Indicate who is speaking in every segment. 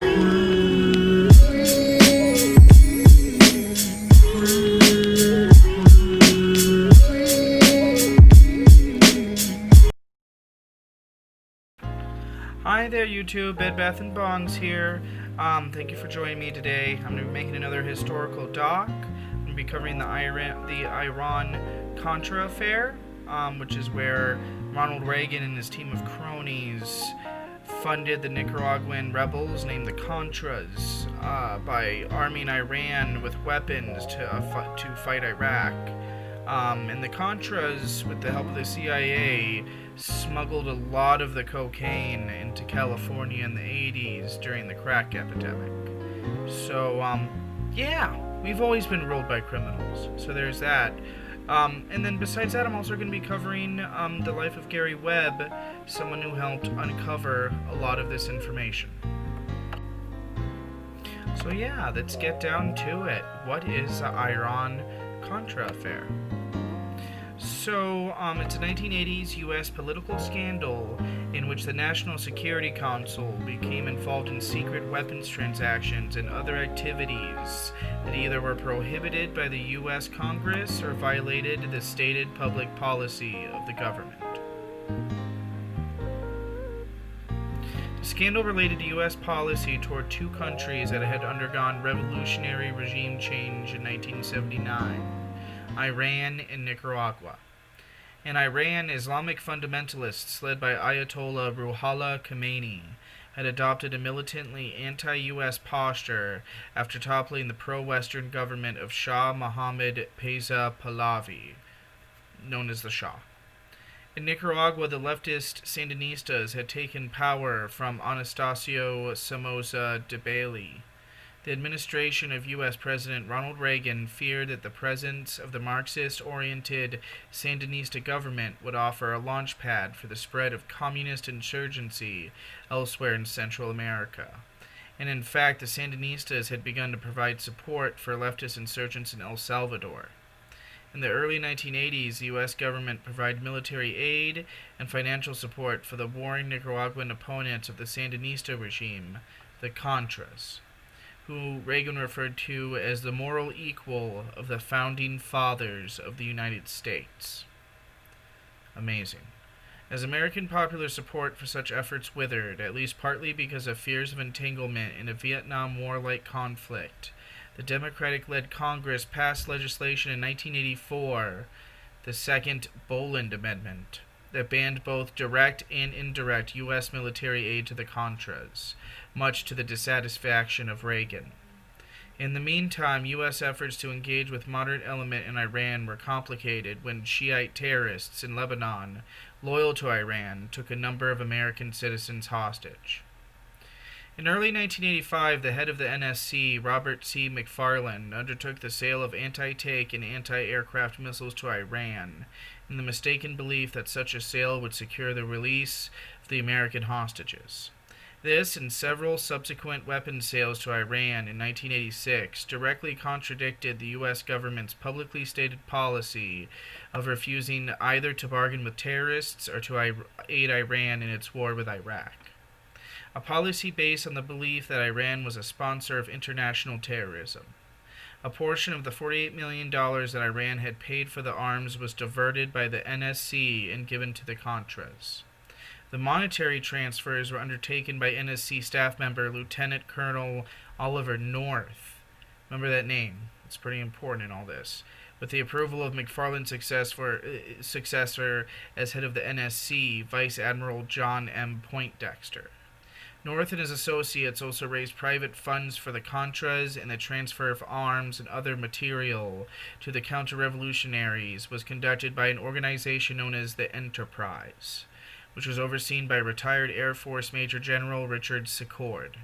Speaker 1: Hi there YouTube, Bed Bath & Bongs here. Thank you for joining me today. I'm going to be making another historical doc. I'm going to be covering the Iran Contra affair, which is where Ronald Reagan and his team of cronies funded the Nicaraguan rebels named the Contras by arming Iran with weapons to fight Iraq. And the Contras, with the help of the CIA, smuggled a lot of the cocaine into California in the 80s during the crack epidemic. So, yeah, we've always been ruled by criminals. So there's that. And then besides that, I'm also going to be covering the life of Gary Webb, someone who helped uncover a lot of this information. So yeah, let's get down to it. What is the Iran-Contra affair? So, it's a 1980s U.S. political scandal in which the National Security Council became involved in secret weapons transactions and other activities that either were prohibited by the U.S. Congress or violated the stated public policy of the government. The scandal related to U.S. policy toward two countries that had undergone revolutionary regime change in 1979, Iran and Nicaragua. In Iran, Islamic fundamentalists led by Ayatollah Ruhollah Khomeini had adopted a militantly anti-U.S. posture after toppling the pro-Western government of Shah Mohammad Reza Pahlavi, known as the Shah. In Nicaragua, the leftist Sandinistas had taken power from Anastasio Somoza Debayle. The administration of U.S. President Ronald Reagan feared that the presence of the Marxist-oriented Sandinista government would offer a launchpad for the spread of communist insurgency elsewhere in Central America. And in fact, the Sandinistas had begun to provide support for leftist insurgents in El Salvador. In the early 1980s, the U.S. government provided military aid and financial support for the warring Nicaraguan opponents of the Sandinista regime, the Contras, who Reagan referred to as the moral equal of the founding fathers of the United States. Amazing. As American popular support for such efforts withered, at least partly because of fears of entanglement in a Vietnam War-like conflict, the Democratic-led Congress passed legislation in 1984, the Second Boland Amendment, that banned both direct and indirect U.S. military aid to the Contras, much to the dissatisfaction of Reagan. In the meantime, U.S. efforts to engage with moderate element in Iran were complicated when Shiite terrorists in Lebanon, loyal to Iran, took a number of American citizens hostage. In early 1985, the head of the NSC, Robert C. McFarland, undertook the sale of anti-tank and anti-aircraft missiles to Iran, in the mistaken belief that such a sale would secure the release of the American hostages. This and several subsequent weapons sales to Iran in 1986 directly contradicted the U.S. government's publicly stated policy of refusing either to bargain with terrorists or to aid Iran in its war with Iraq. A policy based on the belief that Iran was a sponsor of international terrorism. A portion of the $48 million that Iran had paid for the arms was diverted by the NSC and given to the Contras. The monetary transfers were undertaken by NSC staff member Lieutenant Colonel Oliver North. Remember that name. It's pretty important in all this. With the approval of McFarland's successor as head of the NSC, Vice Admiral John M. Poindexter. North and his associates also raised private funds for the Contras, and the transfer of arms and other material to the counter-revolutionaries was conducted by an organization known as the Enterprise, which was overseen by retired Air Force Major General Richard Secord.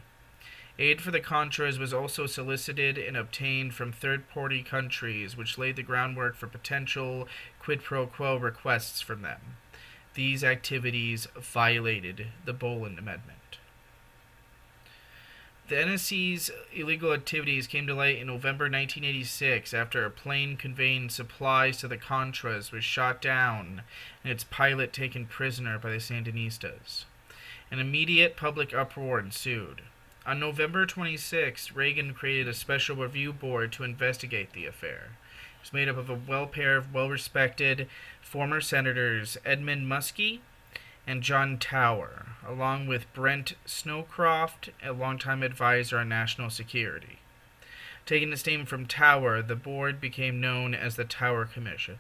Speaker 1: Aid for the Contras was also solicited and obtained from third-party countries, which laid the groundwork for potential quid pro quo requests from them. These activities violated the Boland Amendment. The NSC's illegal activities came to light in November 1986 after a plane conveying supplies to the Contras was shot down and its pilot taken prisoner by the Sandinistas. An immediate public uproar ensued. On November 26th, Reagan created a special review board to investigate the affair. It was made up of a pair of well-respected former senators Edmund Muskie and John Tower, along with Brent Snowcroft, a longtime advisor on national security. Taking its name from Tower, the board became known as the Tower Commission.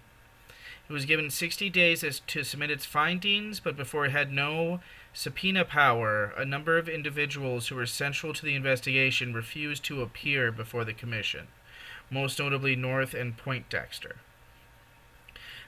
Speaker 1: It was given 60 days to submit its findings, but before it had no subpoena power, a number of individuals who were central to the investigation refused to appear before the commission, most notably North and Poindexter.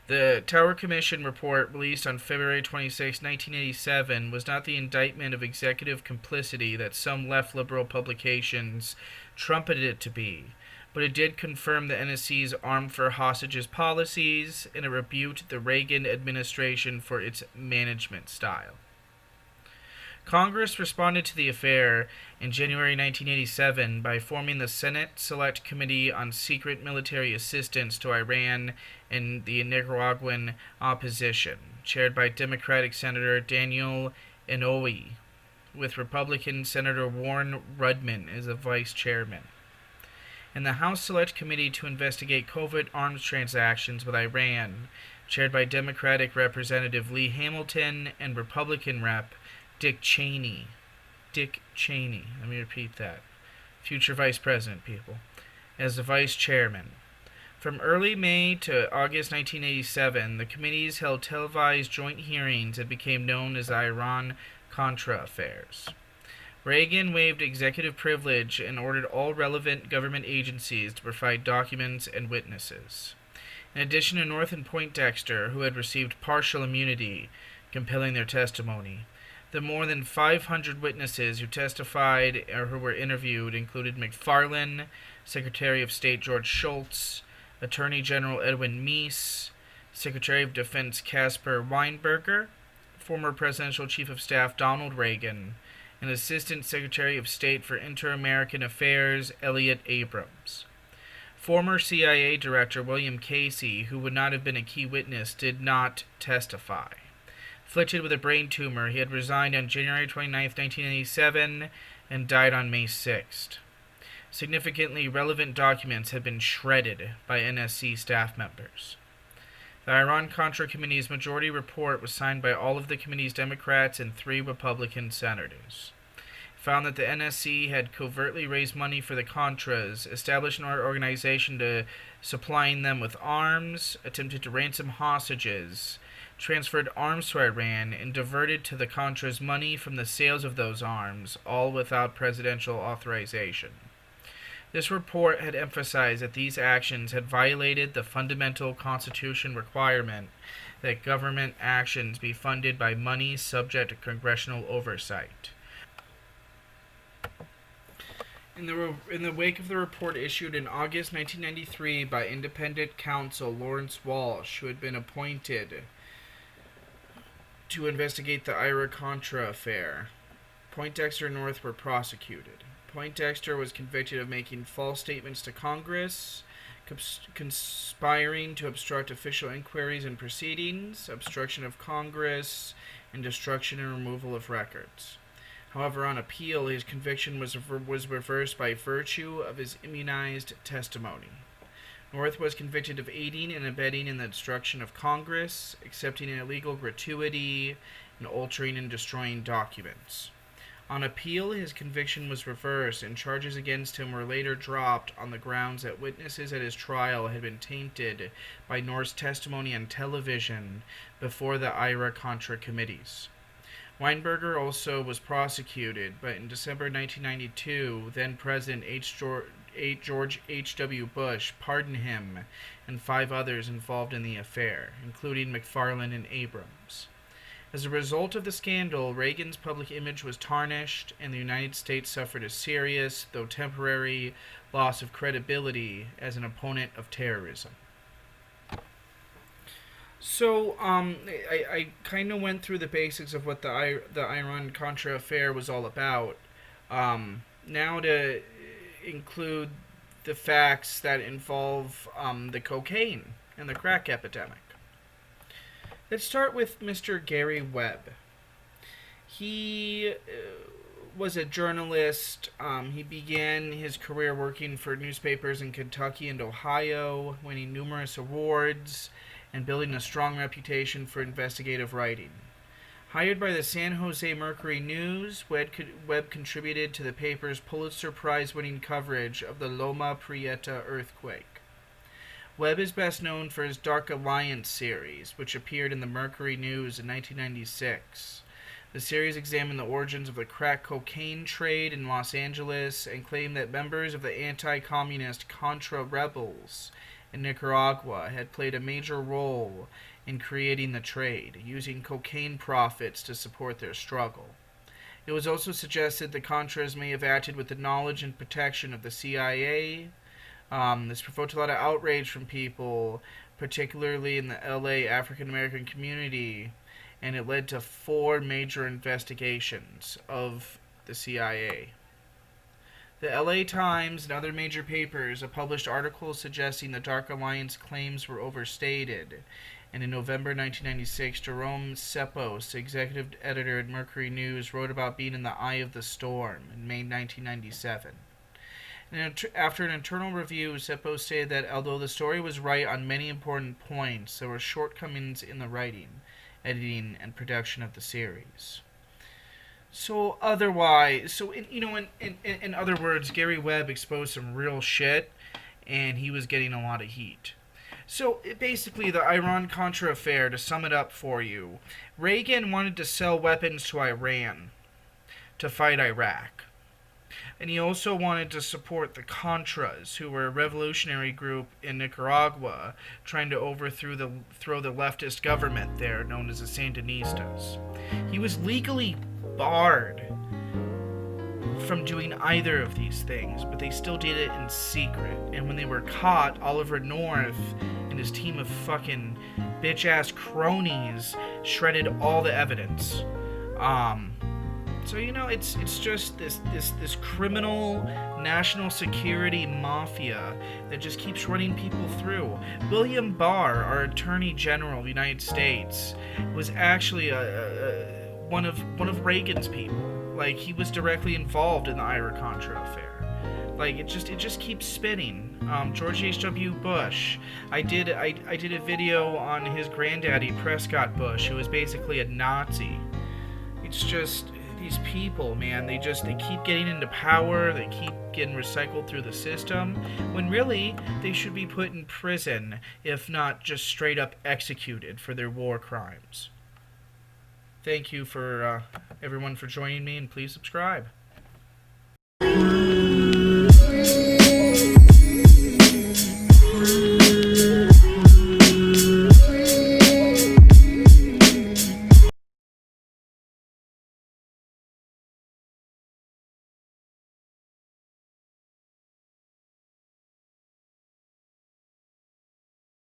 Speaker 1: The Tower Commission report, released on February 26, 1987, was not the indictment of executive complicity that some left-liberal publications trumpeted it to be, but it did confirm the NSC's armed for hostages policies, and it rebuked the Reagan administration for its management style. Congress responded to the affair in January 1987 by forming the Senate Select Committee on Secret Military Assistance to Iran and the Nicaraguan Opposition, chaired by Democratic Senator Daniel Inouye, with Republican Senator Warren Rudman as the vice chairman. And the House Select Committee to investigate covert arms transactions with Iran, chaired by Democratic Representative Lee Hamilton and Republican Rep. Dick Cheney. Let me repeat that. Future vice president, people. As the vice chairman. From early May to August 1987, the committees held televised joint hearings that became known as the Iran-Contra affairs. Reagan waived executive privilege and ordered all relevant government agencies to provide documents and witnesses. In addition to North and Poindexter, who had received partial immunity, compelling their testimony, the more than 500 witnesses who testified or who were interviewed included McFarlane, Secretary of State George Shultz, Attorney General Edwin Meese, Secretary of Defense Caspar Weinberger, former Presidential Chief of Staff Donald Reagan, and Assistant Secretary of State for Inter-American Affairs Elliott Abrams. Former CIA Director William Casey, who would not have been a key witness, did not testify. Afflicted with a brain tumor, he had resigned on January 29, 1987, and died on May 6th. Significantly, relevant documents had been shredded by NSC staff members. The Iran-Contra Committee's majority report was signed by all of the committee's Democrats and 3 Republican senators. It found that the NSC had covertly raised money for the Contras, established an organization to supplying them with arms, attempted to ransom hostages, transferred arms to Iran, and diverted to the Contras money from the sales of those arms, all without presidential authorization. This report had emphasized that these actions had violated the fundamental Constitution requirement that government actions be funded by money subject to congressional oversight. In the wake of the report issued in August 1993 by independent counsel Lawrence Walsh, who had been appointed to investigate the Ira-Contra affair, Poindexter and North were prosecuted. Poindexter was convicted of making false statements to Congress, conspiring to obstruct official inquiries and proceedings, obstruction of Congress, and destruction and removal of records. However, on appeal, his conviction was reversed by virtue of his immunized testimony. North was convicted of aiding and abetting in the destruction of Congress, accepting an illegal gratuity, and altering and destroying documents. On appeal, his conviction was reversed, and charges against him were later dropped on the grounds that witnesses at his trial had been tainted by North's testimony on television before the Ira-Contra committees. Weinberger also was prosecuted, but in December 1992, then-President George H.W. Bush pardoned him and 5 others involved in the affair, including McFarlane and Abrams. As a result of the scandal, Reagan's public image was tarnished, and the United States suffered a serious, though temporary, loss of credibility as an opponent of terrorism. So, I kind of went through the basics of what the Iran-Contra affair was all about. Now to include the facts that involve the cocaine and the crack epidemic. Let's start with Mr. Gary Webb. He was a journalist. He began his career working for newspapers in Kentucky and Ohio, winning numerous awards and building a strong reputation for investigative writing. Hired by the San Jose Mercury News, Webb contributed to the paper's Pulitzer Prize-winning coverage of the Loma Prieta earthquake. Webb is best known for his Dark Alliance series, which appeared in the Mercury News in 1996. The series examined the origins of the crack cocaine trade in Los Angeles and claimed that members of the anti-communist Contra rebels in Nicaragua had played a major role in creating the trade, using cocaine profits to support their struggle. It was also suggested the Contras may have acted with the knowledge and protection of the CIA. This provoked a lot of outrage from people, particularly in the LA African American community, and it led to 4 major investigations of the CIA. The LA Times and other major papers have published articles suggesting the Dark Alliance claims were overstated, and in November 1996, Jerome Cepos, executive editor at Mercury News, wrote about being in the eye of the storm in May 1997. And after an internal review, Cepos stated that although the story was right on many important points, there were shortcomings in the writing, editing, and production of the series. So in other words, Gary Webb exposed some real shit, and he was getting a lot of heat. So basically, the Iran-Contra affair, to sum it up for you, Reagan wanted to sell weapons to Iran to fight Iraq. And he also wanted to support the Contras, who were a revolutionary group in Nicaragua trying to overthrow the leftist government there, known as the Sandinistas. He was legally barred from doing either of these things, but they still did it in secret. And when they were caught, Oliver North and his team of fucking bitch-ass cronies shredded all the evidence. So, it's just this criminal national security mafia that just keeps running people through. William Barr, our Attorney General of the United States, was actually one of Reagan's people. Like, he was directly involved in the Ira-Contra affair. Like, it just keeps spinning. George H.W. Bush. I did a video on his granddaddy, Prescott Bush, who was basically a Nazi. It's just these people, man, they keep getting into power, they keep getting recycled through the system, when really they should be put in prison, if not just straight up executed for their war crimes. Thank you for everyone for joining me, and please subscribe.